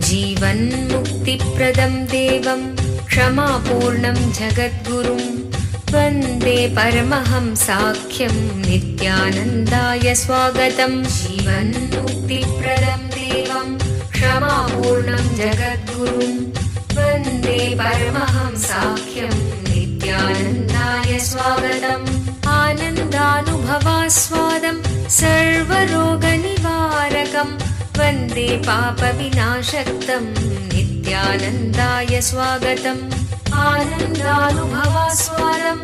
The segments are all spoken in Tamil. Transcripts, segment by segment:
जीवन्मुक्तिप्रदं देवं क्षमापूर्णं जगद्गुरुं वन्दे परमहंसाख्यं नित्यानन्दाय स्वागतं। जीवन्मुक्तिप्रदं देवं क्षमापूर्णं जगद्गुरुं वन्दे परमहंसाख्यं नित्यानन्दाय स्वागतम्। आनन्दानुभवास्वादं सर्वरोगनिवारकं वन्दे पापविनाशक्तं नित्यानन्दाय स्वागतम्। आनन्दानुभवास्वादं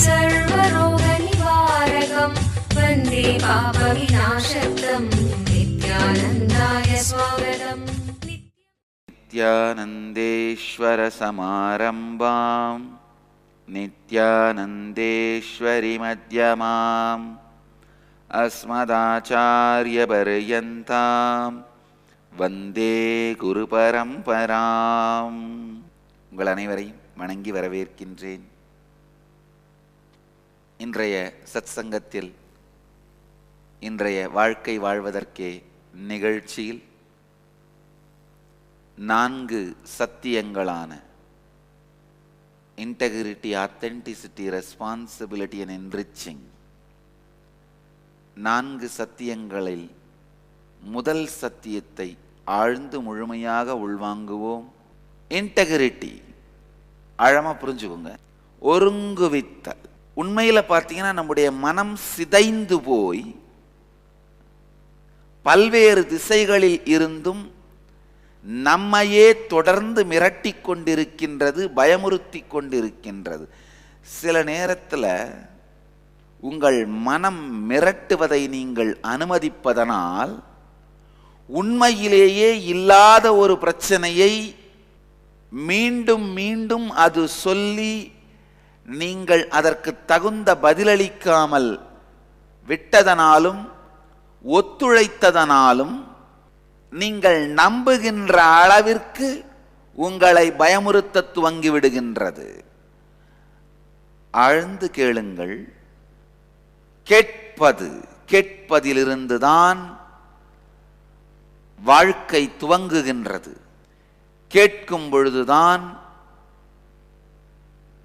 सर्वरोगनिवारकं वन्दे पापविनाशक्तं नित्यानन्दाय स्वागतम्। नित्यानन्देश्वर समारम्भां नित्यानन्देश्वरि मध्यमाम् अस्मदाचार्यपर्यन्तां वन्दे குருபரம்பராம். உங்கள் அனைவரையும் வணங்கி வரவேற்கின்றேன். இன்றைய சத்சங்கத்தில் இன்றைய வாழ்க்கை வாழ்வதற்கே நிகழ்ச்சியில் 4 சத்தியங்களான integrity, authenticity, responsibility and enriching 4 சத்தியங்களில் முதல் சத்தியத்தை ஆழ்ந்து முழுமையாக உள்வாங்குவோம். இன்டெகிரிட்டி ஆழமா புரிஞ்சுக்கோங்க. ஒருங்குவித்தல். உண்மையில பார்த்தீங்கன்னா நம்முடைய மனம் சிதைந்து போய் பல்வேறு திசைகளில் இருந்தும் நம்மையே தொடர்ந்து மிரட்டி கொண்டிருக்கின்றது, பயமுறுத்தி கொண்டிருக்கின்றது. சில நேரத்தில் உங்கள் மனம் மிரட்டுவதை நீங்கள் அனுமதிப்பதனால் உண்மையிலேயே இல்லாத ஒரு பிரச்சனையை மீண்டும் மீண்டும் அது சொல்லி நீங்கள் அதற்கு தகுந்த பதிலளிக்காமல் விட்டதனாலும் ஒத்துழைத்ததனாலும் நீங்கள் நம்புகின்ற அளவிற்கு உங்களை பயமுறுத்த துவங்கி விடுகின்றது. ஆழ்ந்து கேளுங்கள். கேட்பதிலிருந்துதான் வாழ்க்கை துவங்குகின்றது. கேட்கும் பொழுதுதான்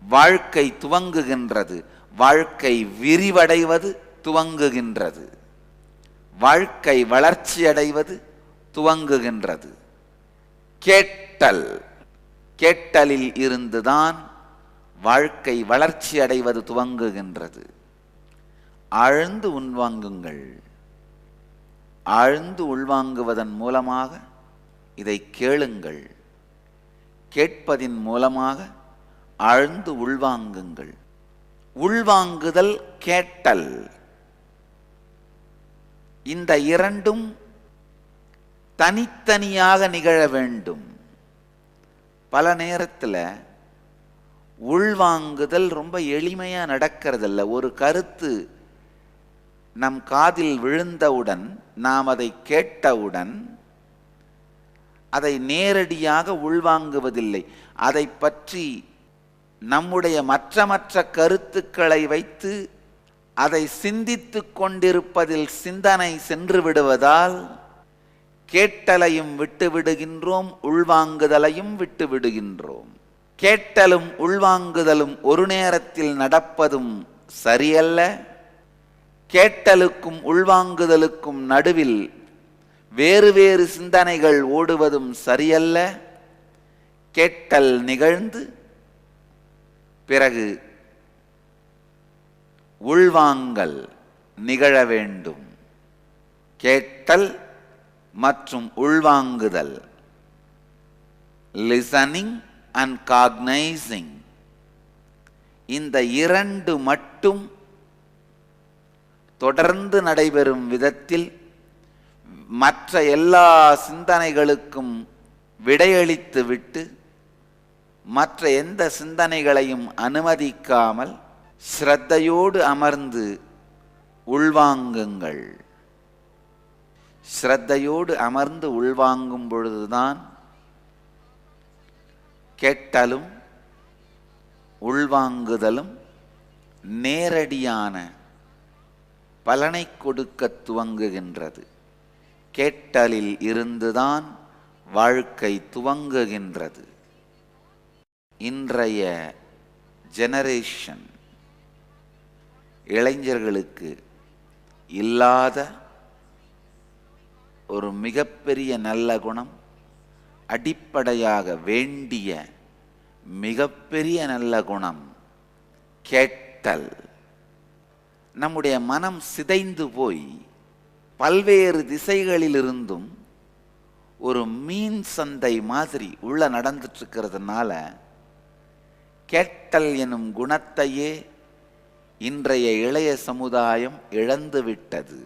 வாழ்க்கை துவங்குகின்றது. வாழ்க்கை விரிவடைவது துவங்குகின்றது. வாழ்க்கை வளர்ச்சியடைவது துவங்குகின்றது. கேட்டலில் இருந்துதான் வாழ்க்கை வளர்ச்சி அடைவது துவங்குகின்றது. ஆழ்ந்து உள்வாங்குங்கள். ஆழ்ந்து உள்வாங்குவதன் மூலமாக இதை கேளுங்கள். கேட்பதின் மூலமாக ஆழ்ந்து உள்வாங்குங்கள். உள்வாங்குதல், கேட்டல், இந்த இரண்டும் தனித்தனியாக நிகழ வேண்டும். பல நேரத்தில் உள்வாங்குதல் ரொம்ப எளிமையாக நடக்கிறதில்ல. ஒரு கருத்து நம் காதில் விழுந்தவுடன், நாம் அதை கேட்டவுடன் அதை நேரடியாக உள்வாங்குவதில்லை. அதை பற்றி நம்முடைய மற்ற கருத்துக்களை வைத்து அதை சிந்தித்து கொண்டிருப்பதில் சிந்தனை சென்று விடுவதால் கேட்டலையும் விட்டுவிடுகின்றோம், உள்வாங்குதலையும் விட்டுவிடுகின்றோம். கேட்டலும் உள்வாங்குதலும் ஒரு நேரத்தில் நடப்பதும் சரியல்ல. கேட்டலுக்கும் உள்வாங்குதலுக்கும் நடுவில் வேறு வேறு சிந்தனைகள் ஓடுவதும் சரியல்ல. கேட்டல் நிகழ்ந்து பிறகு உள்வாங்கல் நிகழ வேண்டும். கேட்டல் மற்றும் உள்வாங்குதல், லிசனிங் அண்ட் காக்னைசிங், இந்த இரண்டு மட்டும் தொடர்ந்து நடைபெறும் விதத்தில் மற்ற எல்லா சிந்தனைகளுக்கும் விடையளித்து விட்டு மற்ற எந்த சிந்தனைகளையும் அனுமதிக்காமல் ஸ்ரத்தையோடு அமர்ந்து உள்வாங்குங்கள். ஸ்ரத்தையோடு அமர்ந்து உள்வாங்கும் பொழுதுதான் கேட்டலும் உள்வாங்குதலும் நேரடியான பலனை கொடுக்க துவங்குகின்றது. கேட்டலில் இருந்துதான் வாழ்க்கை துவங்குகின்றது. இன்றைய ஜெனரேஷன் இளைஞர்களுக்கு இல்லாத ஒரு மிகப்பெரிய நல்ல குணம், அடிப்படையாக வேண்டிய மிகப்பெரிய நல்ல குணம் கேட்டல். நம்முடைய மனம் சிதைந்து போய் பல்வேறு திசைகளிலிருந்தும் ஒரு மீன் சந்தை மாதிரி உள்ள நடந்துட்டு இருக்கிறதுனால கேட்டல் எனும் குணத்தையே இன்றைய இளைய சமுதாயம் இழந்து விட்டது.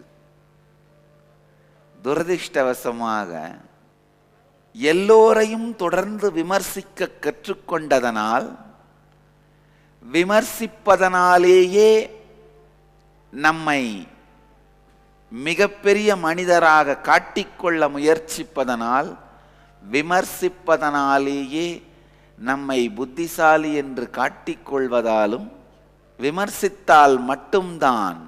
துரதிர்ஷ்டவசமாக எல்லோரையும் தொடர்ந்து விமர்சிக்க கற்றுக்கொண்டதனால், விமர்சிப்பதனாலேயே நம்மை மிகப்பெரிய மனிதராக காட்டிக்கொள்ள முயற்சிப்பதனால், விமர்சிப்பதனாலேயே நம்மை புத்திசாலி என்று காட்டிக்கொள்வதாலும், விமர்சித்தால் மட்டும்தான்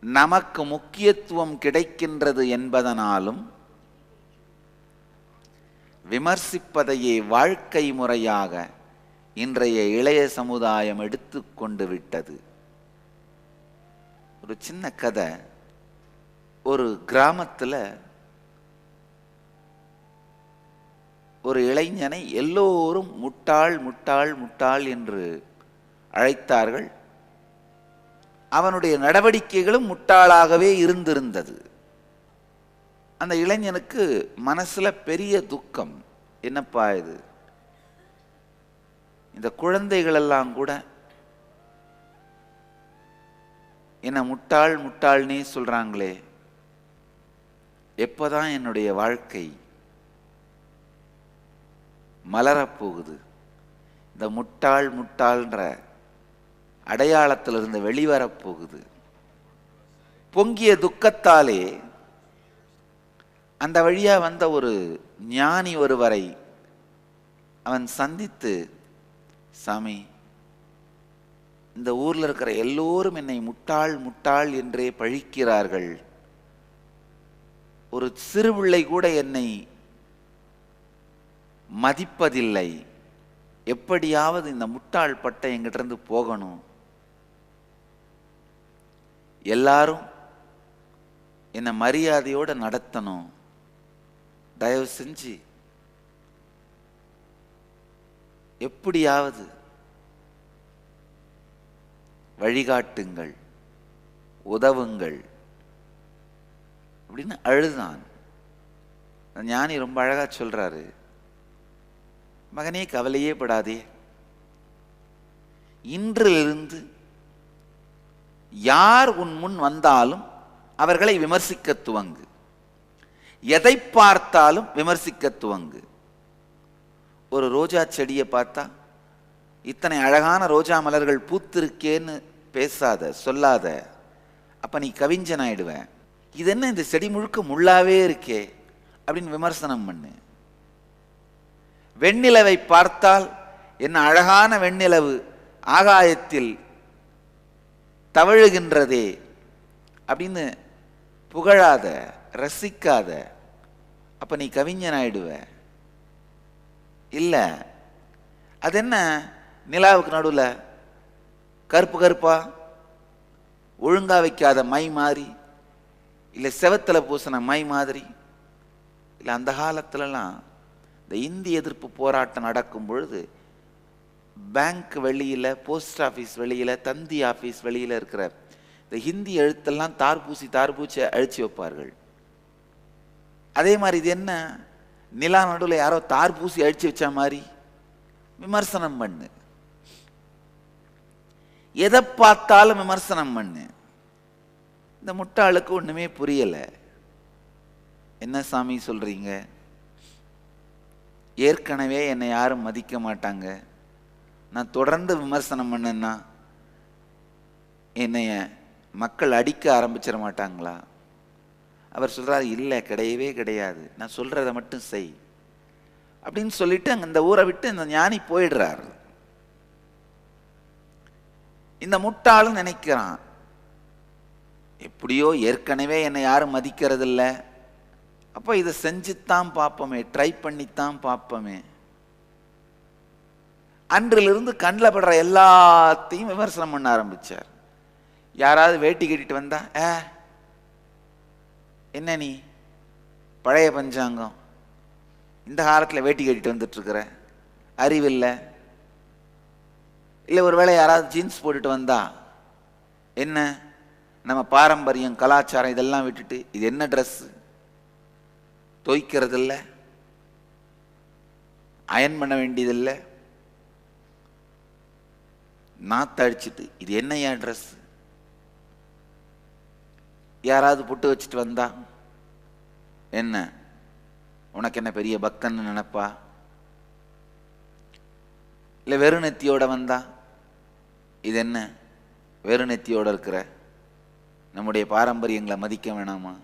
நமக்கு முக்கியத்துவம் கிடைக்கின்றது என்பதனாலும் விமர்சிப்பதையே வாழ்க்கை முறையாக இன்றைய இளைய சமுதாயம் எடுத்துக்கொண்டு விட்டது. ஒரு சின்ன கதை. ஒரு கிராமத்தில் ஒரு இளைஞனை எல்லோரும் முட்டாள் முட்டாள் முட்டாள் என்று அழைத்தார்கள். அவனுடைய நடவடிக்கைகளும் முட்டாளாகவே இருந்திருந்தது. அந்த இளைஞனுக்கு மனசுல பெரிய துக்கம். என்னப்பா இது, இந்த குழந்தைகளெல்லாம் கூட என்ன முட்டாள் முட்டாள்னே சொல்றாங்களே, எப்பதான் என்னுடைய வாழ்க்கை மலரப்போகுது? இந்த முட்டாள் முட்டாள்ன்ற அடையாளத்திலிருந்து வெளிவரப்போகுது. பொங்கிய துக்கத்தாலே அந்த வழியா வந்த ஒரு ஞானி ஒருவரை அவன் சந்தித்து, சாமி, இந்த ஊர்ல இருக்கிற எல்லோரும் என்னை முட்டாள் முட்டாள் என்றே பழிக்கிறார்கள். ஒரு சிறு பிள்ளை கூட என்னை மதிப்பதில்லை. எப்படியாவது இந்த முட்டாள் பட்டை என்கிட்ட இருந்து போகணும். எல்லாரும் என்னை மரியாதையோடு நடத்தணும். தயவு செஞ்சு எப்படியாவது வழிகாட்டுங்கள், உதவுங்கள் அப்படின்னு அழுதான். ஞானி ரொம்ப அழகா சொல்றாரு, மகனே கவலையே படாதே, இன்றிலிருந்து யார் உன் முன் வந்தாலும் அவர்களை விமர்சிக்க துவங்கு. எதை பார்த்தாலும் விமர்சிக்க துவங்கு. ஒரு ரோஜா செடியை பார்த்தா, இத்தனை அழகான ரோஜா மலர்கள் பூத்திருக்கேன்னு பேசாத, சொல்லாத, அப்ப நீ கவிஞன் ஆயிடுவ. இது என்ன இந்த செடி முழுக்க முள்ளாவே இருக்கே அப்படின்னு விமர்சனம் பண்ணு. வெண்ணிலவை பார்த்தால், என்ன அழகான வெண்ணிலவு ஆகாயத்தில் தவழுகின்றதே அப்படின்னு புகழாத, ரசிக்காத, அப்ப நீ கவிஞன் ஆயிடுவ. இல்ல, அது என்ன நிலாவுக்கு நடுவில் கருப்பு கருப்பா ஒழுங்கா வைக்காத மை மாதிரி, இல்லை செவத்தில் பூசின மை மாதிரி. இல்லை, அந்த காலத்துலலாம் இந்த இந்திய எதிர்ப்பு போராட்டம் நடக்கும் பொழுது பேங்க் வெளியில், போஸ்ட் ஆஃபீஸ் வெளியில், தந்தி ஆஃபீஸ் வெளியில் இருக்கிற இந்த ஹிந்தி எழுத்தெல்லாம் தார்பூசி அழிச்சு வைப்பார்கள். அதே மாதிரி இது என்ன, நிலா நடுவில் யாரோ தார்பூசி அழிச்சு வச்ச மாதிரி விமர்சனம் பண்ணு. எதை பார்த்தாலும் விமர்சனம் பண்ணு. இந்த முட்டாளுக்கு ஒண்ணுமே புரியல. என்ன சாமி சொல்றீங்க? ஏற்கனவே என்னை யாரும் மதிக்க மாட்டாங்க, நான் தொடர்ந்து விமர்சனம் பண்ணேன்னா என்னைய மக்கள் அடிக்க ஆரம்பிச்சிட மாட்டாங்களா? அவர் சொல்றாரு, இல்லை, கிடையவே கிடையாது, நான் சொல்றதை மட்டும் செய் அப்படின்னு சொல்லிட்டு அங்க இந்த ஊரை விட்டு இந்த ஞானி போயிடுறார். இந்த முட்டாளும் நினைக்கிறான், எப்படியோ ஏற்கனவே என்னை யாரும் மதிக்கிறது இல்லை அப்போ இதை செஞ்சுத்தான் பார்ப்போமே, ட்ரை பண்ணித்தான் பார்ப்போமே. அன்றிலிருந்து கண்ணில் படுற எல்லாத்தையும் விமர்சனம் பண்ண ஆரம்பிச்சார். யாராவது வேட்டி கட்டிட்டு வந்தா, என்ன நீ பழைய பஞ்சாங்கம், இந்த காலத்தில் வேட்டி கட்டிட்டு வந்துட்டு இருக்கிற, அறிவில்லை. இல்லை ஒருவேளை யாராவது ஜீன்ஸ் போட்டுட்டு வந்தா, என்ன நம்ம பாரம்பரியம் கலாச்சாரம் இதெல்லாம் விட்டுட்டு இது என்ன ட்ரெஸ்ஸு, துவைக்கிறது இல்லை, அயன் பண்ண வேண்டியதில்லை, நாத்த அடிச்சுட்டு இது என்னையா ட்ரெஸ். யாராவது புட்டு வச்சுட்டு வந்தா, என்ன உனக்கு என்ன பெரிய பக்தன்னு நினைப்பா. இல்லை வெறும் நெத்தியோட வந்தா, இது என்ன வெறும் நெத்தியோட இருக்கிற, நம்முடைய பாரம்பரியங்களை மதிக்க வேணாமா.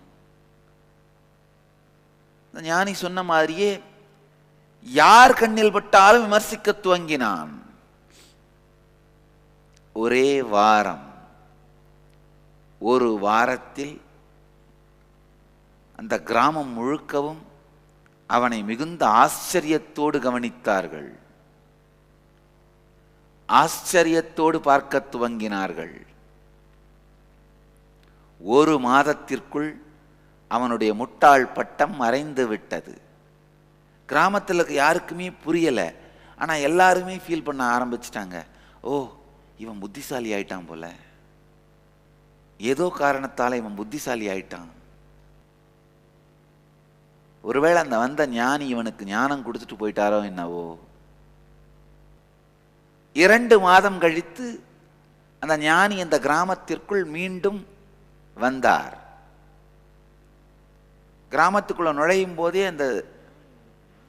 ஞானி சொன்ன மாதிரியே யார் கண்ணில் பட்டாலும் விமர்சிக்க துவங்கினான். ஒரே வாரம், ஒரு வாரத்தில் அந்த கிராமம் முழுக்கவும் அவனை மிகுந்த ஆச்சரியத்தோடு கவனித்தார்கள், ஆச்சரியத்தோடு பார்க்க துவங்கினார்கள். ஒரு மாதத்திற்குள் அவனுடைய முட்டாள் பட்டம் மறைந்து விட்டது. கிராமத்தில் யாருக்குமே புரியல, ஆனா எல்லாருமே ஃபீல் பண்ண ஆரம்பிச்சிட்டாங்க. ஓ, இவன் புத்திசாலி ஆயிட்டான் போல, ஏதோ காரணத்தால இவன் புத்திசாலி ஆயிட்டான். ஒருவேளை அந்த வந்த ஞானி இவனுக்கு ஞானம் கொடுத்துட்டு போயிட்டாரோ என்னவோ. 2 மாதம் கழித்து அந்த ஞானி அந்த கிராமத்திற்குள் மீண்டும் வந்தார். கிராமத்துக்குள்ள நுழையும் போதே அந்த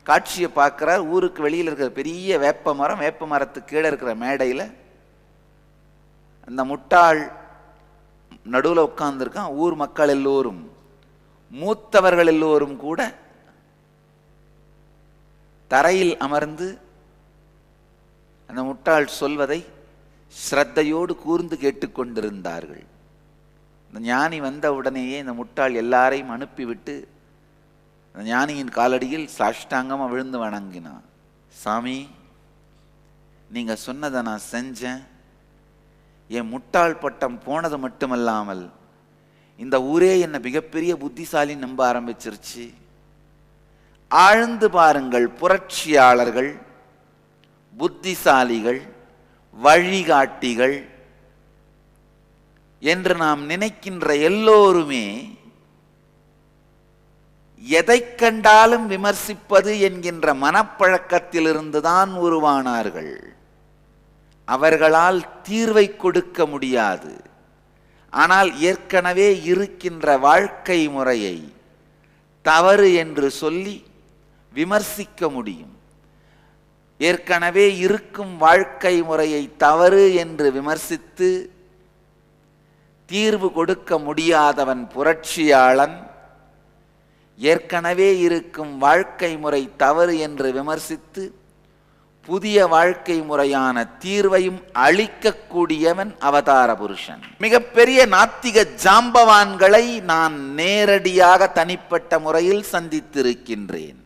காட்சியை பார்க்கிறார். ஊருக்கு வெளியில் இருக்கிற பெரிய வேப்ப மரம், வேப்ப மரத்துக்கு கீழே இருக்கிற மேடையில் அந்த முட்டாள் நடுவில் உட்கார்ந்துருக்கான். ஊர் மக்கள் எல்லோரும், மூத்தவர்கள் எல்லோரும் கூட தரையில் அமர்ந்து அந்த முட்டாள் சொல்வதை ஸ்ரத்தையோடு கூர்ந்து கேட்டுக்கொண்டிருந்தார்கள். இந்த ஞானி வந்த உடனேயே இந்த முட்டாள் எல்லாரையும் அனுப்பிவிட்டு அந்த ஞானியின் காலடியில் சாஷ்டாங்கமாக விழுந்து வணங்கினான். சாமி, நீங்க சொன்னதை நான் செஞ்சேன். என் முட்டாள் பட்டம் போனது மட்டுமல்லாமல் இந்த ஊரே என்னை மிகப்பெரிய புத்திசாலி நம்ப ஆரம்பிச்சிருச்சு. ஆழ்ந்து பாருங்கள், புரட்சியாளர்கள், புத்திசாலிகள், வழிகாட்டிகள் என்று நாம் நினைக்கின்ற எல்லோருமே எதை கண்டாலும் விமர்சிப்பது என்கின்ற மனப்பழக்கத்திலிருந்துதான் உருவானார்கள். அவர்களால் தீர்வை கொடுக்க முடியாது. ஆனால் ஏற்கனவே இருக்கின்ற வாழ்க்கை முறையை தவறு என்று சொல்லி விமர்சிக்க முடியும். ஏற்கனவே இருக்கும் வாழ்க்கை முறையை தவறு என்று விமர்சித்து தீர்வு கொடுக்க முடியாதவன் புரட்சியாளன். ஏற்கனவே இருக்கும் வாழ்க்கை முறை தவறு என்று விமர்சித்து புதிய வாழ்க்கை முறையான தீர்வையும் அளிக்கக்கூடியவன் அவதார புருஷன். மிகப்பெரிய நாத்திக ஜாம்பவான்களை நான் நேரடியாக தனிப்பட்ட முறையில் சந்தித்திருக்கின்றேன்.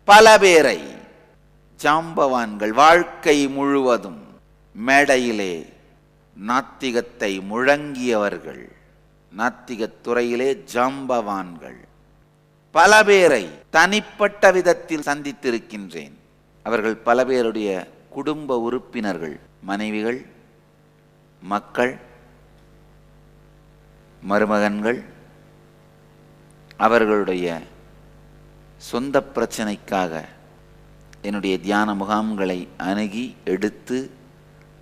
பல பேரை, ஜாம்பவான்கள் வாழ்க்கை முழுவதும் மேடையிலே நாத்திகத்தை முழங்கியவர்கள், நாத்திகத் துறையிலே ஜாம்பவான்கள் பல பேரை தனிப்பட்ட விதத்தில் சந்தித்திருக்கின்றேன். அவர்கள் பல பேருடைய குடும்ப உறுப்பினர்கள், மனைவிகள், மக்கள், மருமகன்கள் அவர்களுடைய சொந்த பிரச்சனைக்காக என்னுடைய தியான முகாம்களை அணுகி எடுத்து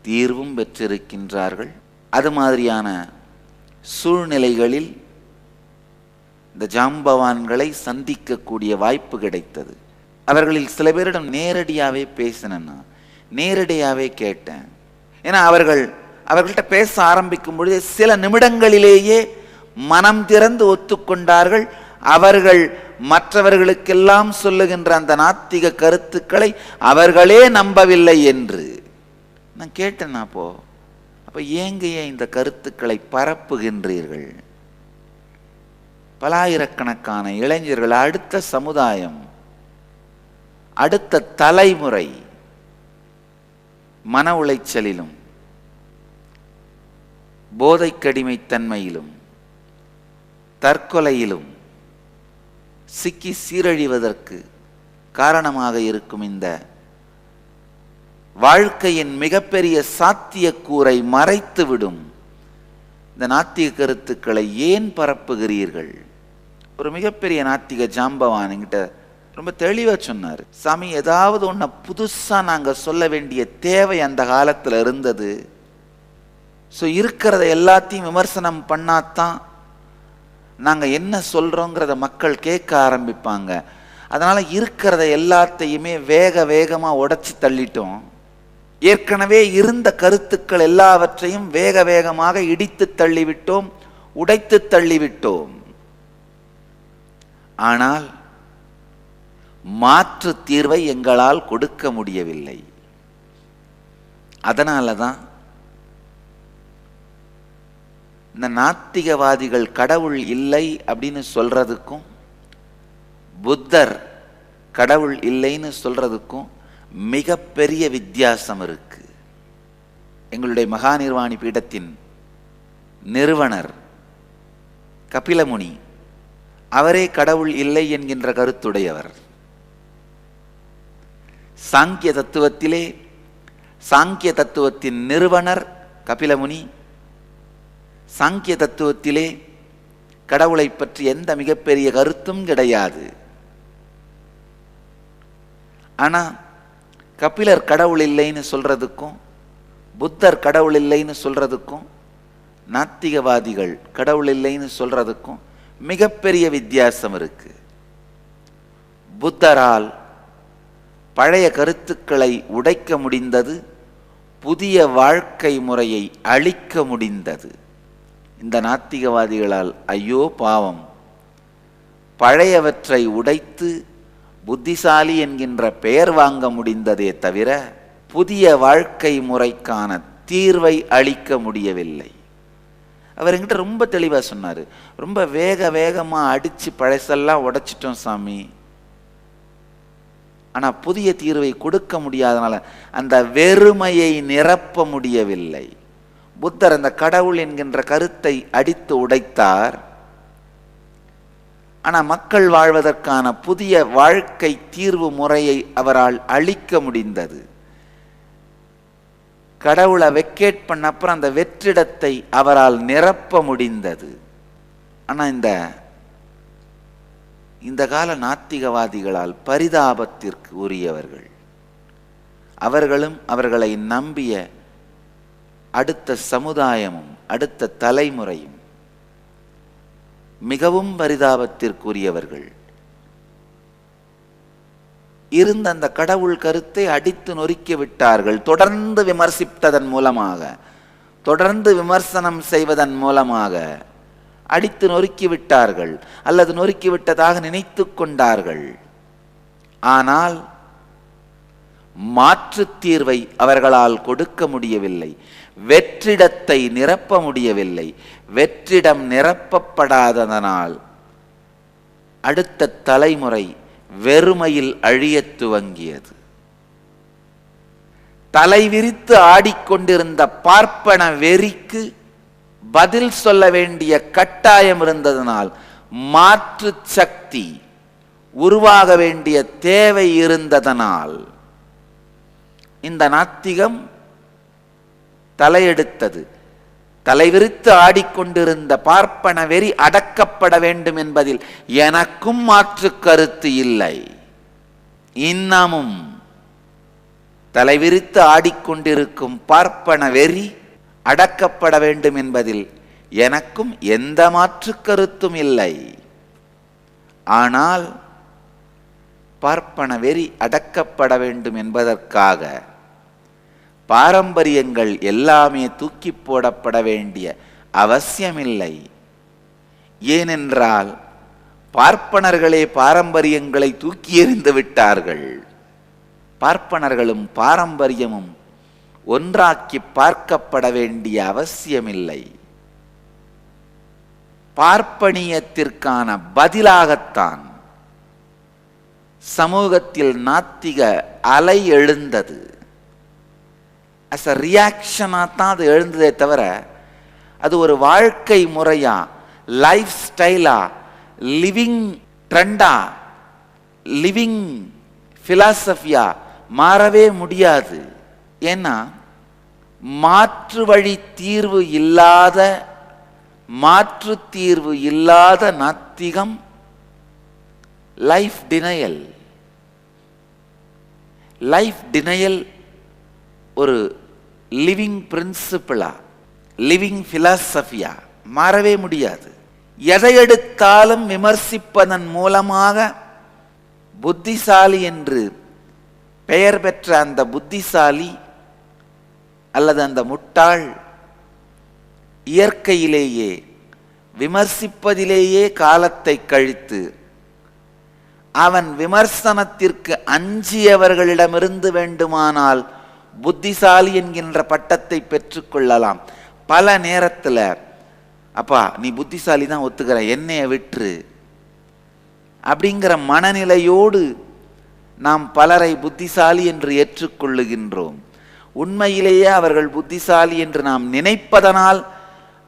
தீர்வும் பெற்றிருக்கின்றார்கள். அது மாதிரியான சூழ்நிலைகளில் இந்த ஜாம்பவான்களை சந்திக்கக்கூடிய வாய்ப்பு கிடைத்தது. அவர்களில் சில பேரிடம் நேரடியாகவே பேசினேன்னா, நேரடியாகவே கேட்டேன். ஏன்னா அவர்கள்ட்ட பேச ஆரம்பிக்கும் பொழுது சில நிமிடங்களிலேயே மனம் திறந்து ஒத்துக்கொண்டார்கள். அவர்கள் மற்றவர்களுக்கெல்லாம் சொல்லுகின்ற அந்த நாத்திக கருத்துக்களை அவர்களே நம்பவில்லை என்று நான் கேட்டேன். அப்போ ஏங்க இந்த கருத்துக்களை பரப்புகின்றீர்கள்? பலாயிரக்கணக்கான இளைஞர்கள், அடுத்த சமுதாயம், அடுத்த தலைமுறை மன உளைச்சலிலும் போதைக்கடிமைத்தன்மையிலும் தற்கொலையிலும் சிக்கி சீரழிவதற்கு காரணமாக இருக்கும் இந்த வாழ்க்கையின் மிகப்பெரிய சாத்தியக்கூறை மறைத்துவிடும் இந்த நாத்திக கருத்துக்களை ஏன் பரப்புகிறீர்கள்? ஒரு மிகப்பெரிய நாத்திக ஜாம்பவான் என்கிட்ட ரொம்ப தெளிவா சொன்னார். சாமி, ஏதாவது ஒன்றை புதுசா நாங்க சொல்ல வேண்டிய தேவை அந்த காலத்துல இருந்தது. ஸோ இருக்கிறத எல்லாத்தையும் விமர்சனம் பண்ணாதான் நாங்க என்ன சொல்றோங்கிறத மக்கள் கேட்க ஆரம்பிப்பாங்க. அதனால இருக்கிறத எல்லாத்தையுமே வேகமா உடைச்சு தள்ளிட்டோம். ஏற்கனவே இருந்த கருத்துக்கள் எல்லாவற்றையும் வேகமாக இடித்து தள்ளிவிட்டோம், உடைத்து தள்ளிவிட்டோம். ஆனால் மாற்று தீர்வை எங்களால் கொடுக்க முடியவில்லை. அதனாலதான் இந்த நாத்திகவாதிகள் கடவுள் இல்லை அப்படின்னு சொல்றதுக்கும் புத்தர் கடவுள் இல்லைன்னு சொல்றதுக்கும் மிகப்பெரிய வித்தியாசம் இருக்கு. எங்களுடைய மகாநிர்வாணி பீடத்தின் நிறுவனர் கபிலமுனி அவரே கடவுள் இல்லை என்கின்ற கருத்துடையவர். சாங்கிய தத்துவத்திலே சாங்கிய தத்துவத்தின் நிறுவனர் கபிலமுனி. சாங்கிய தத்துவத்திலே கடவுளை பற்றி எந்த மிகப்பெரிய கருத்தும் கிடையாது. ஆனா கபிலர் கடவுள் இல்லைன்னு சொல்றதுக்கும் புத்தர் கடவுள் இல்லைன்னு சொல்றதுக்கும் நாத்திகவாதிகள் கடவுள் இல்லைன்னு சொல்றதுக்கும் மிகப்பெரிய வித்தியாசம் இருக்கு. புத்தரால் பழைய கருத்துக்களை உடைக்க முடிந்தது, புதிய வாழ்க்கை முறையை அழிக்க முடிந்தது. இந்த நாத்திகவாதிகளால் ஐயோ பாவம், பழையவற்றை உடைத்து புத்திசாலி என்கின்ற பெயர் வாங்க முடிந்ததே தவிர புதிய வாழ்க்கை முறைக்கான தீர்வை அளிக்க முடியவில்லை. அவர் என்கிட்ட ரொம்ப தெளிவாக சொன்னார். ரொம்ப வேகமா அடித்து பழசெல்லாம் உடைச்சிட்டோம் சாமி, ஆனால் புதிய தீர்வை கொடுக்க முடியாதனால அந்த வெறுமையை நிரப்ப முடியவில்லை. புத்தர் அந்த கடவுள் என்கின்ற கருத்தை அடித்து உடைத்தார். ஆனால் மக்கள் வாழ்வதற்கான புதிய வாழ்க்கை தீர்வு முறையை அவரால் அளிக்க முடிந்தது. கடவுளை வெக்கேட் பண்ண அப்புறம் அந்த வெற்றிடத்தை அவரால் நிரப்ப முடிந்தது. ஆனால் இந்த கால நாத்திகவாதிகளால் பரிதாபத்திற்கு உரியவர்கள், அவர்களும் அவர்களை நம்பிய அடுத்த சமுதாயமும் அடுத்த தலைமுறையும் மிகவும் பரிதாபத்திற்குரியவர்கள். இருந்த அந்த கடவுள் கருத்தை அடித்து நொறுக்கி விட்டார்கள். தொடர்ந்து விமர்சித்ததன் மூலமாக, தொடர்ந்து விமர்சனம் செய்வதன் மூலமாக அடித்து நொறுக்கி விட்டார்கள், அல்லது நொறுக்கிவிட்டதாக நினைத்து கொண்டார்கள். ஆனால் மாற்று தீர்வை அவர்களால் கொடுக்க முடியவில்லை. வெற்றிடத்தை நிரப்ப முடியவில்லை. வெற்றிடம் நிரப்பப்படாததனால் அடுத்த தலைமுறை வெறுமையில் அழியத் துவங்கியது. தலைவிரித்து ஆடிக்கொண்டிருந்த பார்ப்பன வெறிக்கு பதில் சொல்ல வேண்டிய கட்டாயம் இருந்ததனால், மாற்று சக்தி உருவாக வேண்டிய தேவை இருந்ததனால் இந்த நாத்திகம் தலையெடுத்தது. தலைவிரித்து ஆடிக்கொண்டிருந்த பார்ப்பன வெறி அடக்கப்பட வேண்டும் என்பதில் எனக்கும் மாற்று கருத்து இல்லை. இன்னமும் தலைவிரித்து ஆடிக்கொண்டிருக்கும் பார்ப்பன வெறி அடக்கப்பட வேண்டும் என்பதில் எனக்கும் எந்த மாற்று கருத்தும் இல்லை. ஆனால் பார்ப்பன வெறி அடக்கப்பட வேண்டும் என்பதற்காக பாரம்பரியங்கள் எல்லாமே தூக்கி போடப்பட வேண்டிய அவசியமில்லை. ஏனென்றால் பார்ப்பனர்களே பாரம்பரியங்களை தூக்கி எறிந்து விட்டார்கள். பார்ப்பனர்களும் பாரம்பரியமும் ஒன்றாக்கி பார்க்கப்பட வேண்டிய அவசியமில்லை. பார்ப்பனியத்திற்கான பதிலாகத்தான் சமூகத்தில் நாத்திக அலை எழுந்தது. அஸ் அ ரியாக்ஷனாக தான் அது எழுந்ததே தவிர அது ஒரு வாழ்க்கை முறையா, லைஃப் ஸ்டைலா, லிவிங் ட்ரெண்டா, லிவிங் பிலாசபியா மாறவே முடியாது. ஏன்னா மாற்று வழி தீர்வு இல்லாத, மாற்று தீர்வு இல்லாத நாத்திகம் லைஃப் டினையல். லைஃப் டினையல் ஒரு லிவிங் பிரின்சிபிளா, லிவிங் பிலாசபியா மாறவே முடியாது. எதை எடுத்தாலும் விமர்சிப்பதன் மூலமாக புத்திசாலி என்று பெயர் பெற்ற அந்த புத்திசாலி அல்லது அந்த முட்டாள் இயற்கையிலேயே விமர்சிப்பதிலேயே காலத்தை கழித்து அவன் விமர்சனத்திற்கு அஞ்சியவர்களிடமிருந்து வேண்டுமானால் புத்திசாலி என்கின்ற பட்டத்தை பெற்றுக்கொள்ளலாம். பல நேரத்தில் அப்பா நீ புத்திசாலி தான் ஒத்துக்கிற, என்னைய விற்று அப்படிங்கிற மனநிலையோடு நாம் பலரை புத்திசாலி என்று ஏற்றுக்கொள்ளுகின்றோம். உண்மையிலேயே அவர்கள் புத்திசாலி என்று நாம் நினைப்பதனால்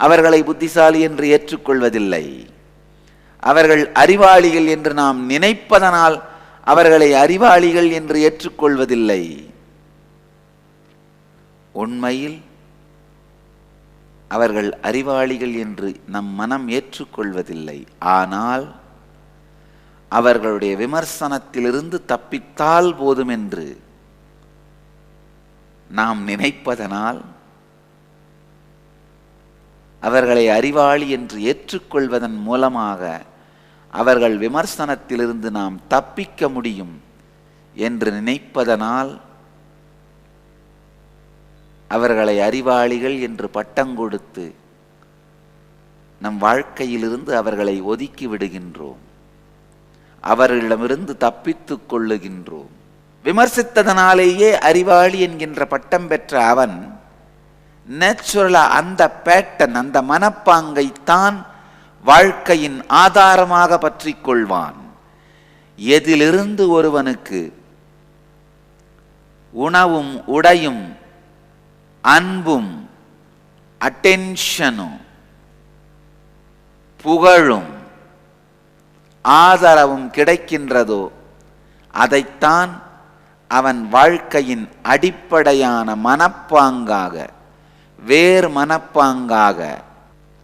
அவர்களை புத்திசாலி என்று ஏற்றுக்கொள்வதில்லை. அவர்கள் அறிவாளிகள் என்று நாம் நினைப்பதனால் அவர்களை அறிவாளிகள் என்று ஏற்றுக்கொள்வதில்லை. உண்மையில் அவர்கள் அறிவாளிகள் என்று நம் மனம் ஏற்றுக்கொள்வதில்லை. ஆனால் அவர்களுடைய விமர்சனத்திலிருந்து தப்பித்தால் போதும் என்று நாம் நினைப்பதனால் அவர்களை அறிவாளி என்று ஏற்றுக்கொள்வதன் மூலமாக அவர்கள் விமர்சனத்திலிருந்து நாம் தப்பிக்க முடியும் என்று நினைப்பதனால் அவர்களை அறிவாளிகள் என்று பட்டம் கொடுத்து நம் வாழ்க்கையிலிருந்து அவர்களை ஒதுக்கி விடுகின்றோம். அவர்களிடமிருந்து தப்பித்துக் கொள்ளுகின்றோம். விமர்சித்ததனாலேயே அறிவாளி என்கின்ற பட்டம் பெற்ற அவன் நேச்சுரலா அந்த பேட்டன், அந்த மனப்பாங்கைத்தான் வாழ்க்கையின் ஆதாரமாக பற்றி கொள்வான். எதிலிருந்து ஒருவனுக்கு உணவும் உடையும் அன்பும் அட்டென்ஷனும் புகழும் ஆதரவும் கிடைக்கின்றதோ அதைத்தான் அவன் வாழ்க்கையின் அடிப்படையான மனப்பாங்காக, வேறு மனப்பாங்காக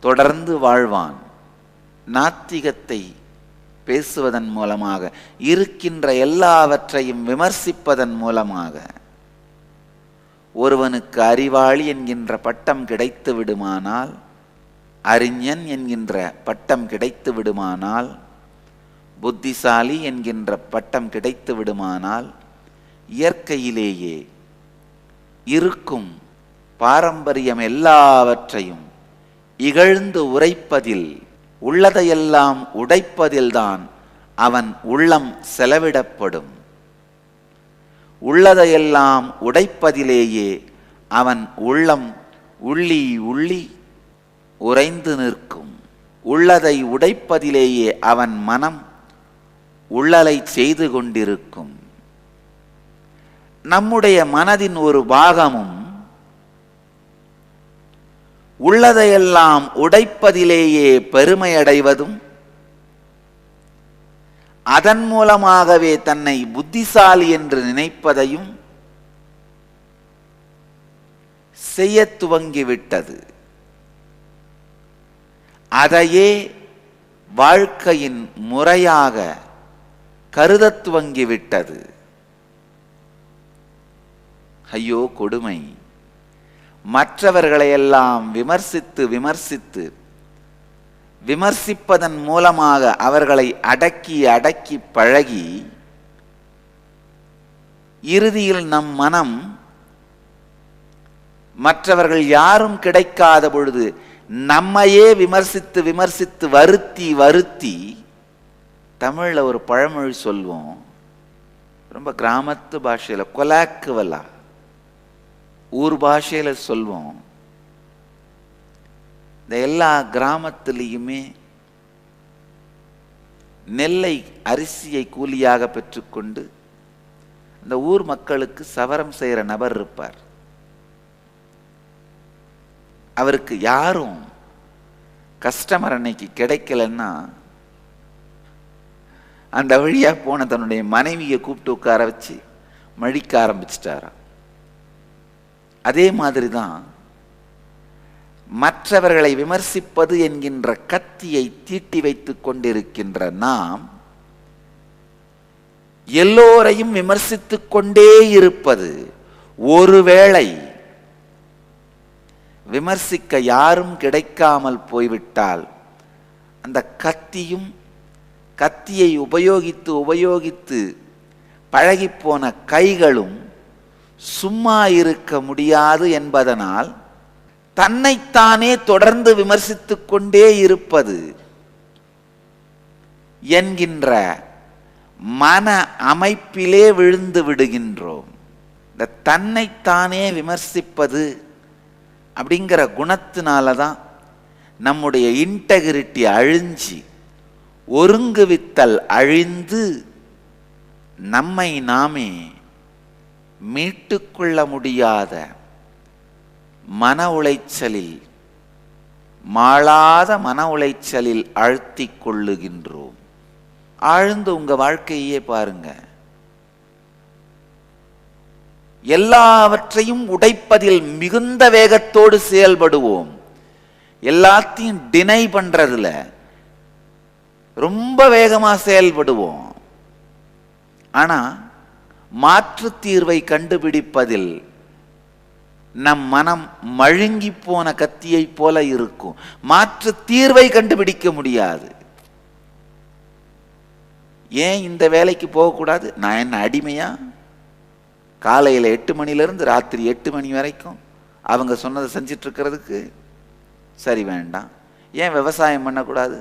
தொடர்ந்து வாழ்வான். நாத்திகத்தை பேசுவதன் மூலமாக, இருக்கின்ற எல்லாவற்றையும் விமர்சிப்பதன் மூலமாக ஒருவனுக்கு அறிவாளி என்கின்ற பட்டம் கிடைத்து விடுமானால், அறிஞன் என்கின்ற பட்டம் கிடைத்து விடுமானால், புத்திசாலி என்கின்ற பட்டம் கிடைத்து விடுமானால், இயற்கையிலேயே இருக்கும் பாரம்பரியம் எல்லாவற்றையும் இகழ்ந்து உரைப்பதில், உள்ளதையெல்லாம் உடைப்பதில்தான் அவன் உள்ளம் செலவிடப்படும். உள்ளதையெல்லாம் உடைப்பதிலேயே அவன் உள்ளம் உள்ளி உள்ளி உறைந்து நிற்கும். உள்ளதை உடைப்பதிலேயே அவன் மனம் உள்ளலை செய்து கொண்டிருக்கும். நம்முடைய மனதின் ஒரு பாகமும் உள்ளதையெல்லாம் உடைப்பதிலேயே பெருமையடைவதும், அதன் மூலமாகவே தன்னை புத்திசாலி என்று நினைப்பதையும் செய்ய துவங்கிவிட்டது. அதையே வாழ்க்கையின் முறையாக கருத துவங்கிவிட்டது. ஐயோ கொடுமை! மற்றவர்களையெல்லாம் விமர்சித்து விமர்சித்து விமர்சிப்பதன் மூலமாக அவர்களை அடக்கி அடக்கி பழகி, இறுதியில் நம் மனம் மற்றவர்கள் யாரும் கிடைக்காத பொழுது நம்மையே விமர்சித்து விமர்சித்து வருத்தி வருத்தி, தமிழில் ஒரு பழமொழி சொல்வோம், ரொம்ப கிராமத்து பாஷையில் கொலாக்குவலா, ஊர் பாஷையில் சொல்வோம். இந்த எல்லா கிராமத்திலையுமே நெல்லை அரிசியை கூலியாக பெற்றுக்கொண்டு இந்த ஊர் மக்களுக்கு சவரம் செய்கிற நபர் இருப்பார். அவருக்கு யாரும் கஸ்டமர் அன்னைக்கு கிடைக்கலன்னா அந்த வழியா போன தன்னுடைய மனைவியை கூப்பிட்டு உட்கார வச்சு மழிக்க ஆரம்பிச்சிட்டாராம். அதே மாதிரி தான் மற்றவர்களை விமர்சிப்பது என்கின்ற கத்தியை தீட்டி வைத்துக் கொண்டிருக்கின்ற நாம் எல்லோரையும் விமர்சித்துக் கொண்டே இருப்பது, ஒருவேளை விமர்சிக்க யாரும் கிடைக்காமல் போய்விட்டால் அந்த கத்தியை உபயோகித்து உபயோகித்து பழகிப்போன கைகளும் சும்மா இருக்க முடியாது என்பதனால் தன்னைத்தானே தொடர்ந்து விமர்சித்துக் கொண்டே இருப்பது என்கின்ற மன அமைப்பிலே விழுந்து விடுகின்றோம். இந்த தன்னைத்தானே விமர்சிப்பது அப்படிங்கிற குணத்தினால தான் நம்முடைய இன்டெகிரிட்டி அழிஞ்சி, ஒருங்குவித்தல் அழிந்து, நம்மை நாமே மீட்டுக்கொள்ள முடியாத மன உளைச்சலில், மாளாத மன உளைச்சலில் அழுத்திக் கொள்ளுகின்றோம். ஆழ்ந்து உங்க வாழ்க்கையே பாருங்க. எல்லாவற்றையும் உடைப்பதில் மிகுந்த வேகத்தோடு செயல்படுவோம். எல்லாத்தையும் டினை பண்றதுல ரொம்ப வேகமா செயல்படுவோம். ஆனா மாற்று தீர்வை கண்டுபிடிப்பதில் நம் மனம் மழுங்கி போன கத்தியை போல இருக்கும். மாற்று தீர்வை கண்டுபிடிக்க முடியாது. ஏன் இந்த வேலைக்கு போகக்கூடாது? நான் என்ன அடிமையா? காலையில் 8 மணிலேருந்து ராத்திரி 8 மணி வரைக்கும் அவங்க சொன்னதை செஞ்சிட்டு இருக்கிறதுக்கு சரி வேண்டாம். ஏன் விவசாயம் பண்ணக்கூடாது?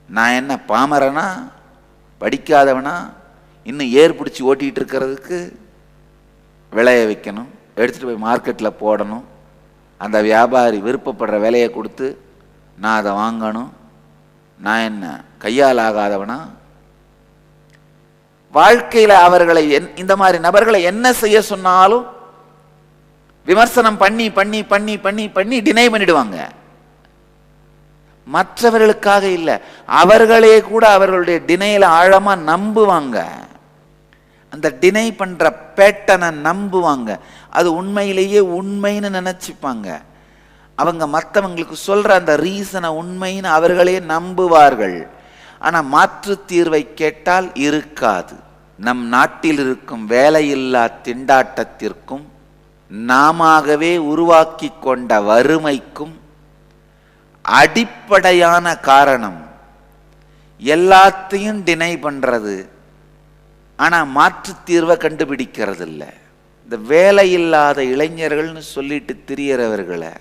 நான் என்ன பாமரனா, படிக்காதவனா? இன்னும் ஏர் பிடிச்சி ஓட்டிகிட்டு இருக்கிறதுக்கு விளைய வைக்கணும், எடுத்துகிட்டு போய் மார்க்கெட்டில் போடணும், அந்த வியாபாரி விருப்பப்படுற விலையை கொடுத்து நான் அதை வாங்கணும். நான் என்ன கையால் ஆகாதவனா? வாழ்க்கையில் அவர்களை இந்த மாதிரி நபர்களை என்ன செய்ய சொன்னாலும் விமர்சனம் பண்ணி பண்ணி பண்ணி பண்ணி பண்ணி டினை பண்ணிடுவாங்க. மற்றவர்களுக்காக இல்லை, அவர்களே கூட அவர்களுடைய டினையில ஆழமா நம்புவாங்க. அந்த டினை பண்ற பேட்டனை நம்புவாங்க. அது உண்மையிலேயே உண்மைன்னு நினைச்சுப்பாங்க. அவங்க மற்றவங்களுக்கு சொல்ற அந்த ரீசனை உண்மைன்னு அவர்களே நம்புவார்கள். ஆனா மாற்று தீர்வை கேட்டால் இருக்காது. நம் நாட்டில் இருக்கும் வேலையில்லா திண்டாட்டத்திற்கும், நாமவே உருவாக்கி கொண்ட வறுமைக்கும் அடிப்படையான காரணம் எல்லாத்தையும் டினை பண்றது, ஆனா மாற்று தீர்வை கண்டுபிடிக்கிறது இல்லை. இந்த வேலையில்லாத இளைஞர்கள்னு சொல்லிட்டு திரியறவர்களை,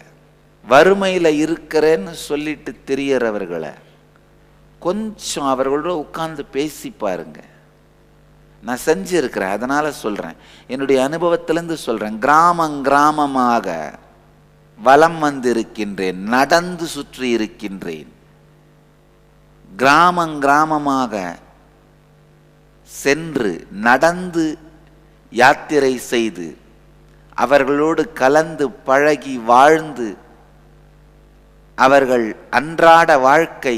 வறுமையில இருக்கிறேன்னு சொல்லிட்டு திரியறவர்களை கொஞ்சம் அவர்களோட உட்கார்ந்து பேசி பாருங்க. நான் செஞ்சிருக்கிறேன், அதனால சொல்றேன், என்னுடைய அனுபவத்திலிருந்து சொல்றேன். கிராமமாக வலம் வந்திருக்கின்றேன், நடந்து சுற்றி இருக்கின்றேன். கிராமமாக சென்று நடந்து யாத்திரை செய்து அவர்களோடு கலந்து பழகி வாழ்ந்து அவர்கள் அன்றாட வாழ்க்கை,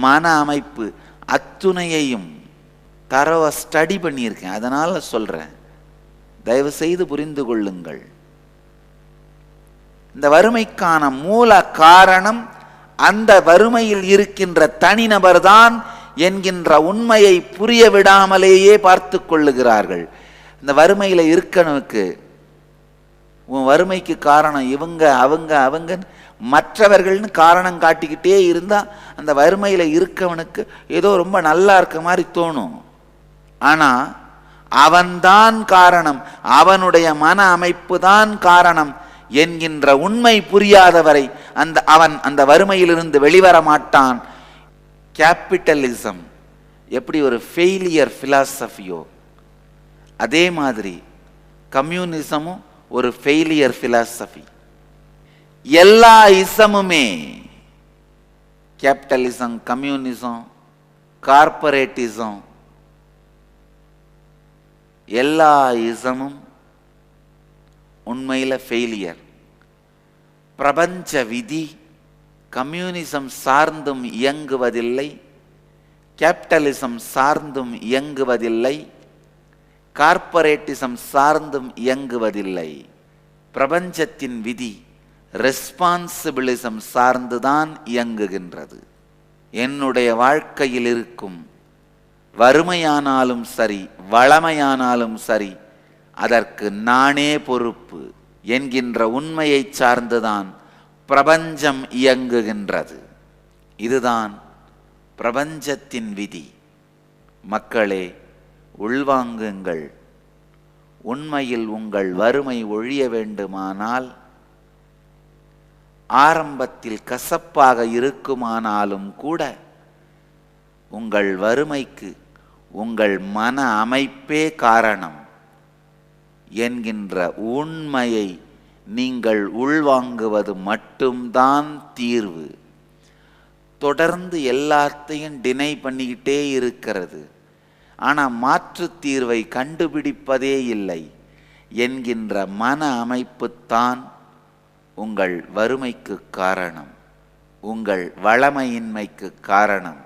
மன அமைப்பு அத்துணையையும் தரவ ஸ்டடி பண்ணியிருக்கேன். அதனால சொல்றேன், தயவு செய்து புரிந்து கொள்ளுங்கள். இந்த வறுமைக்கான மூல காரணம் அந்த வறுமையில் இருக்கின்ற தனிநபர் தான் என்கின்ற உண்மையை புரிய விடாமலேயே பார்த்து கொள்ளுகிறார்கள். இந்த வறுமையில இருக்கணுக்கு உன் வறுமைக்கு காரணம் இவங்க அவங்க அவங்க மற்றவர்கள்னு காரணம் காட்டிக்கிட்டே இருந்தா அந்த வறுமையில இருக்கவனுக்கு ஏதோ ரொம்ப நல்லா இருக்க மாதிரி தோணும். ஆனா அவன்தான் காரணம், அவனுடைய மன அமைப்பு தான் காரணம் என்கின்ற உண்மை புரியாதவரை அவன் அந்த வறுமையிலிருந்து வெளிவர மாட்டான். கேபிட்டலிசம் எப்படி ஒரு ஃபெயிலியர் பிலாசபியோ, அதே மாதிரி கம்யூனிசமும் ஒரு ஃபெயிலியர் பிலாசபி. எல்லா இசமுமே, கேபிட்டலிசம், கம்யூனிசம், கார்ப்பரேட்டிசம், எல்லா இசமும் உண்மையில் ஃபெயிலியர். பிரபஞ்ச விதி கம்யூனிசம் சார்ந்தும் இயங்குவதில்லை, கேபிட்டலிசம் சார்ந்தும் இயங்குவதில்லை, கார்ப்பரேட்டிசம் சார்ந்தும் இயங்குவதில்லை. பிரபஞ்சத்தின் விதி ரெஸ்பான்சிபிலிசம் சார்ந்துதான் இயங்குகின்றது. என்னுடைய வாழ்க்கையில் இருக்கும் வறுமையானாலும் சரி, வளமையானாலும் சரி, அதற்கு நானே பொறுப்பு என்கின்ற உண்மையை சார்ந்துதான் பிரபஞ்சம் இயங்குகின்றது. இதுதான் பிரபஞ்சத்தின் விதி. மக்களே, உள்வாங்குங்கள். உண்மையில் உங்கள் வறுமை ஒழிய வேண்டுமானால், ஆரம்பத்தில் கசப்பாக இருக்குமானாலும் கூட, உங்கள் வறுமைக்கு உங்கள் மன அமைப்பே காரணம் என்கின்ற உண்மையை நீங்கள் உள்வாங்குவது மட்டும்தான் தீர்வு. தொடர்ந்து எல்லாத்தையும் டினை பண்ணிக்கிட்டே இருக்கிறது, ஆனால் மாற்று தீர்வை கண்டுபிடிப்பதே இல்லை என்கின்ற மன அமைப்புத்தான் உங்கள் வறுமைக்கு காரணம், உங்கள் வளமையின்மைக்கு காரணம்.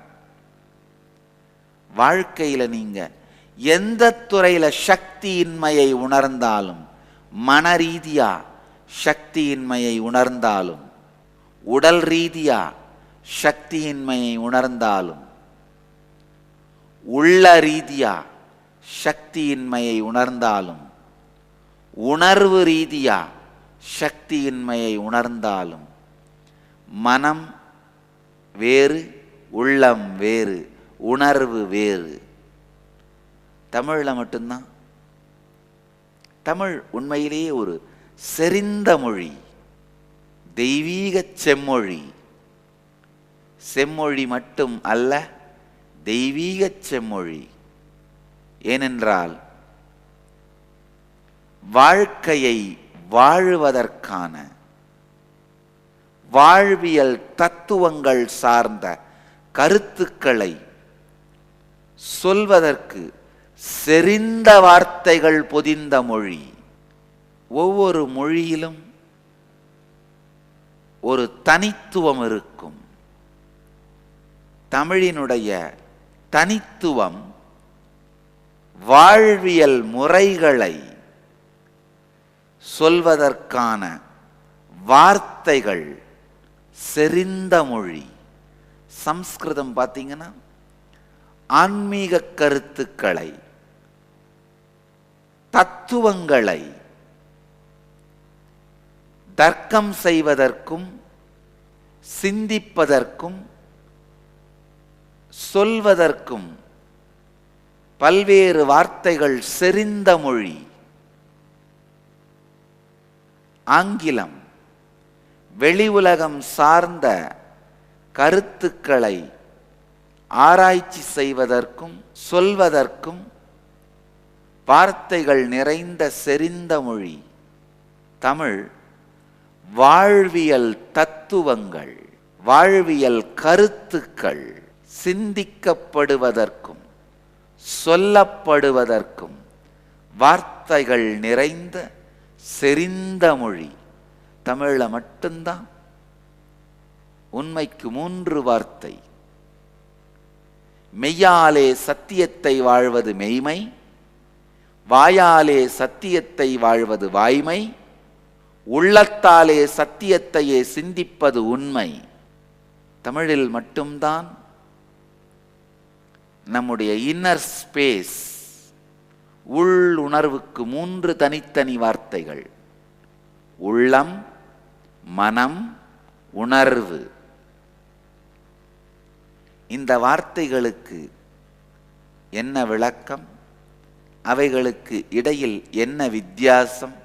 வாழ்க்கையில் நீங்கள் எந்த துறையில் சக்தியின்மையை உணர்ந்தாலும், மன ரீதியா சக்தியின்மையை உணர்ந்தாலும், உடல் ரீதியா சக்தியின்மையை உணர்ந்தாலும், உள்ள ரீதியா சக்தியின்மையை உணர்ந்தாலும், உணர்வு ரீதியா சக்தியின்மையை உணர்ந்தாலும், மனம் வேறு, உள்ளம் வேறு, உணர்வு வேறு. தமிழில் மட்டும்தான். தமிழ் உண்மையிலேயே ஒரு செறிந்த மொழி, தெய்வீக செம்மொழி. செம்மொழி மட்டும் அல்ல, தெய்வீக செம்மொழி. ஏனென்றால் வாழ்க்கையை வாழுவதற்கான வாழ்வியல் தத்துவங்கள் சார்ந்த கருத்துக்களை சொல்வதற்கு செறிந்த வார்த்தைகள் பொதிந்த மொழி. ஒவ்வொரு மொழியிலும் ஒரு தனித்துவம் இருக்கும். தமிழினுடைய தனித்துவம் வாழ்வியல் முறைகளை சொல்வதற்கான வார்த்தைகள் செறிந்த மொழி. சம்ஸ்கிருதம் பார்த்தீங்கன்னா ஆன்மீக கருத்துக்களை, தத்துவங்களை தர்க்கம் செய்வதற்கும் சிந்திப்பதற்கும் சொல்வதற்கும் பல்வேறு வார்த்தைகள் செறிந்த மொழி. ஆங்கிலம் வெளி உலகம் சார்ந்த கருத்துக்களை ஆராய்ச்சி செய்வதற்கும் சொல்வதற்கும் வார்த்தைகள் நிறைந்த செறிந்த மொழி. தமிழ் வாழ்வியல் தத்துவங்கள், வாழ்வியல் கருத்துக்கள் சிந்திக்கப்படுவதற்கும் சொல்லப்படுவதற்கும் வார்த்தைகள் நிறைந்த செறிந்த மொழி. தமிழில் மட்டும்தான். உண்மைக்கு 3 வார்த்தை. மெய்யாலே சத்தியத்தை வாழ்வது மெய்மை, வாயாலே சத்தியத்தை வாழ்வது வாய்மை, உள்ளத்தாலே சத்தியத்தையே சிந்திப்பது உண்மை. தமிழில் மட்டும்தான் நம்முடைய இன்னர் ஸ்பேஸ், உள் உணர்வுக்கு 3 தனித்தனி வார்த்தைகள்: உள்ளம், மனம், உணர்வு. இந்த வார்த்தைகளுக்கு என்ன விளக்கம்? அவைகளுக்கு இடையில் என்ன வித்தியாசம்?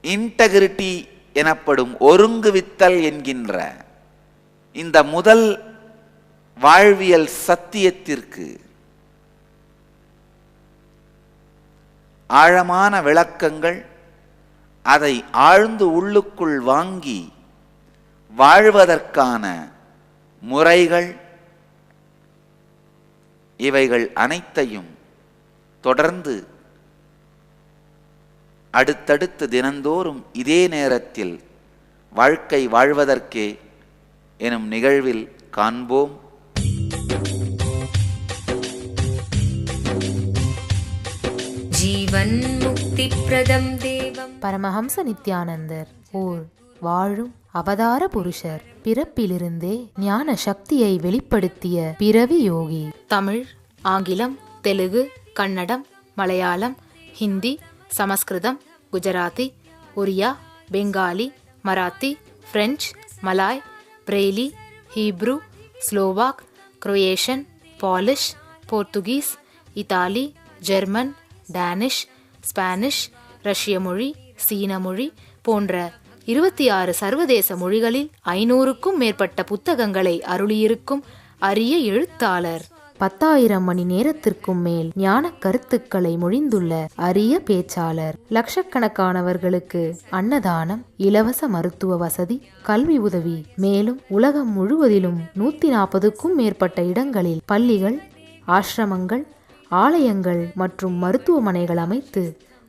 இன்டெகிரிட்டி எனப்படும் ஒருங்குவித்தல் என்கின்ற இந்த முதல் வாழ்வியல் சத்தியத்திற்கு ஆழமான விளக்கங்கள், அதை ஆழ்ந்து உள்ளுக்குள் வாங்கி வாழ்வதற்கான முறைகள், இவைகள் அனைத்தையும் தொடர்ந்து அடுத்தடுத்து தினந்தோறும் இதே நேரத்தில் வாழ்க்கை வாழ்வதற்கே எனும் நிகழ்வில் காண்போம். ஜீவன் முக்தி பிரதம் தேவம். பரமஹம்ச நித்யானந்தர் ஓர் வாழும் அவதார புருஷர். பிறப்பிலிருந்தே ஞான சக்தியை வெளிப்படுத்திய பிறவி யோகி. தமிழ், ஆங்கிலம், Telugu, Kannada, Malayalam, Hindi, Sanskrit, Gujarati, Oriya, Bengali, Marathi, French, Malay, Braille, Hebrew, Slovak, Croatian, Polish, Portuguese, Italy, German, Danish, Spanish, ரஷ்ய மொழி, சீன மொழி போன்ற 26 சர்வதேச மொழிகளில் 500க்கும் மேற்பட்ட புத்தகங்களை அருளியிருக்கும் அரிய எழுத்தாளர். 10,000 மணி நேரத்திற்கும் மேல் ஞான கருத்துக்களை மொழிந்துள்ள அரிய பேச்சாளர். லட்சக்கணக்கானவர்களுக்கு அன்னதானம், இலவச மருத்துவ வசதி, கல்வி உதவி, மேலும் உலகம் முழுவதிலும் 140க்கும் மேற்பட்ட இடங்களில் பள்ளிகள், ஆசிரமங்கள், ஆலயங்கள் மற்றும் மருத்துவமனைகள் அமைத்து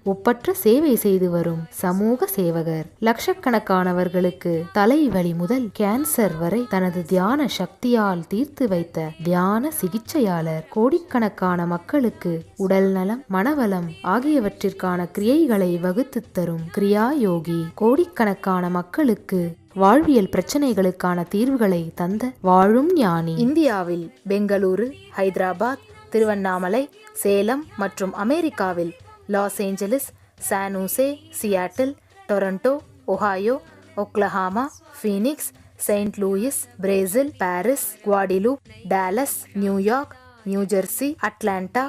ஒப்பற்ற சேவை செய்து வரும் சமூக சேவகர். லட்சக்கணக்கானவர்களுக்கு தலைவலி முதல் கேன்சர் வரை தனது தியான சக்தியால் தீர்த்து வைத்த தியான சிகிச்சையாளர். கோடிக்கணக்கான மக்களுக்கு உடல் நலம், மனவளம் ஆகியவற்றிற்கான கிரியைகளை வகுத்து தரும் கிரியா யோகி. கோடிக்கணக்கான மக்களுக்கு வாழ்வியல் பிரச்சனைகளுக்கான தீர்வுகளை தந்த வாழும் ஞானி. இந்தியாவில் பெங்களூரு, ஹைதராபாத், திருவண்ணாமலை, சேலம் மற்றும் அமெரிக்காவில் Los Angeles, San Jose, Seattle, Toronto, Ohio, Oklahoma, Phoenix, Saint Louis, Brazil, Paris, Guadeloupe, Dallas, New York, New Jersey, Atlanta,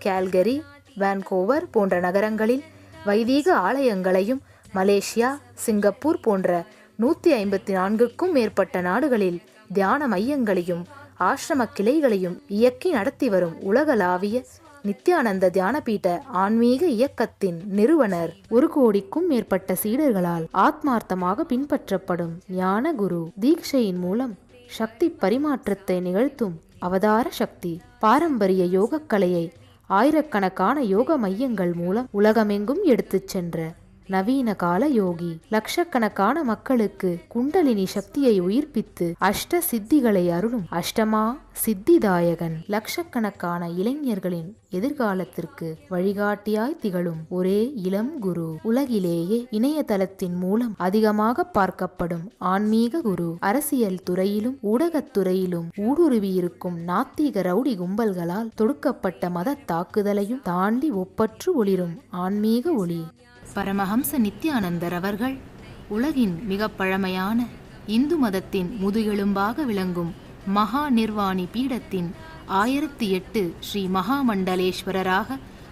Calgary, Vancouver போன்ற நகரங்களில் வைதீக ஆலயங்களையும், மலேசியா, சிங்கப்பூர் போன்ற 154க்கும் மேற்பட்ட நாடுகளில் தியான மையங்களையும் ஆசிரம கிளைகளையும் இயக்கி நடத்தி வரும் உலகளாவிய நித்யானந்த தியானபீட ஆன்மீக இயக்கத்தின் நிறுவனர். 1 கோடிக்கும் மேற்பட்ட சீடர்களால் ஆத்மார்த்தமாக பின்பற்றப்படும் ஞான குரு. தீட்சையின் மூலம் சக்தி பரிமாற்றத்தை நிகழ்த்தும் அவதார சக்தி. பாரம்பரிய யோகக்கலையை ஆயிரக்கணக்கான யோக மையங்கள் மூலம் உலகமெங்கும் எடுத்துச் சென்ற நவீன கால யோகி. லட்சக்கணக்கான மக்களுக்கு குண்டலினி சக்தியை உயிர்ப்பித்து அஷ்ட சித்திகளை அருளும் அஷ்டமா சித்திதாயகன். லட்சக்கணக்கான இளைஞர்களின் எதிர்காலத்திற்கு வழிகாட்டியாய் திகழும் ஒரே இளம் குரு. உலகிலேயே இணையதளத்தின் மூலம் அதிகமாக பார்க்கப்படும் ஆன்மீக குரு. அரசியல் துறையிலும் ஊடகத்துறையிலும் ஊடுருவியிருக்கும் நாத்திக ரவுடி கும்பல்களால் தொடுக்கப்பட்ட மத தாக்குதலையும் தாண்டி ஒப்பற்று ஒளிரும் ஆன்மீக ஒளி. பரமஹம்ச நித்யானந்தர் அவர்கள் உலகின் மிக பழமையான இந்து மதத்தின் முதுகெலும்பாக விளங்கும் மகா நிர்வாணி பீடத்தின் 1008 ஸ்ரீ மகாமண்டலேஸ்வரராக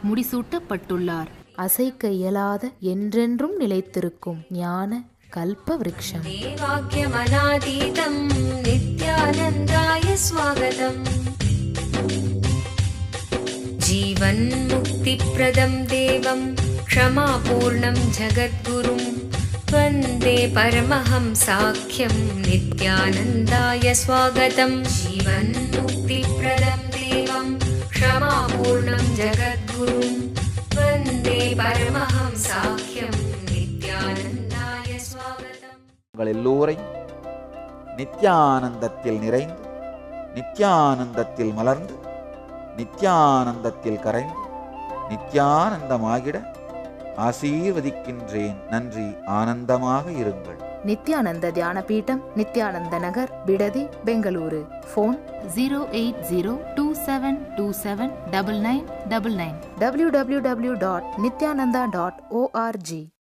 முடிசூட்டப்பட்டுள்ளார். அசைக்க இயலாத என்றென்றும் நிலைத்திருக்கும் ஞான கல்ப விருட்சம். வாக்கியமனாதீதம் நித்யானந்தாய ஸ்வாகதம். ஜீவன் முக்தி பிரதம் தேவம் क्षमापूर्णं जगद्गुरुं वन्दे परमहंसाख्यं नित्यानन्दाय स्वागतं. जीवन्मुक्तिप्रदं देवं क्षमापूर्णं जगद्गुरुं वन्दे परमहंसाख्यं नित्यानन्दाय स्वागतम्. உங்கள் எல்லோரையும் நித்யானந்தத்தில் நிறைந்து, நித்யானந்தத்தில் மலர்ந்து, நித்யானந்தத்தில் கரைந்து, நித்யானந்தமாகிட ஆசீர்வதிக்கின்றேன். நன்றி. ஆனந்தமாக இருங்கள். நித்யானந்த தியான பீட்டம், நித்யானந்த நகர், பிடதி, பெங்களூரு. Phone 08027279999 www.nityananda.org.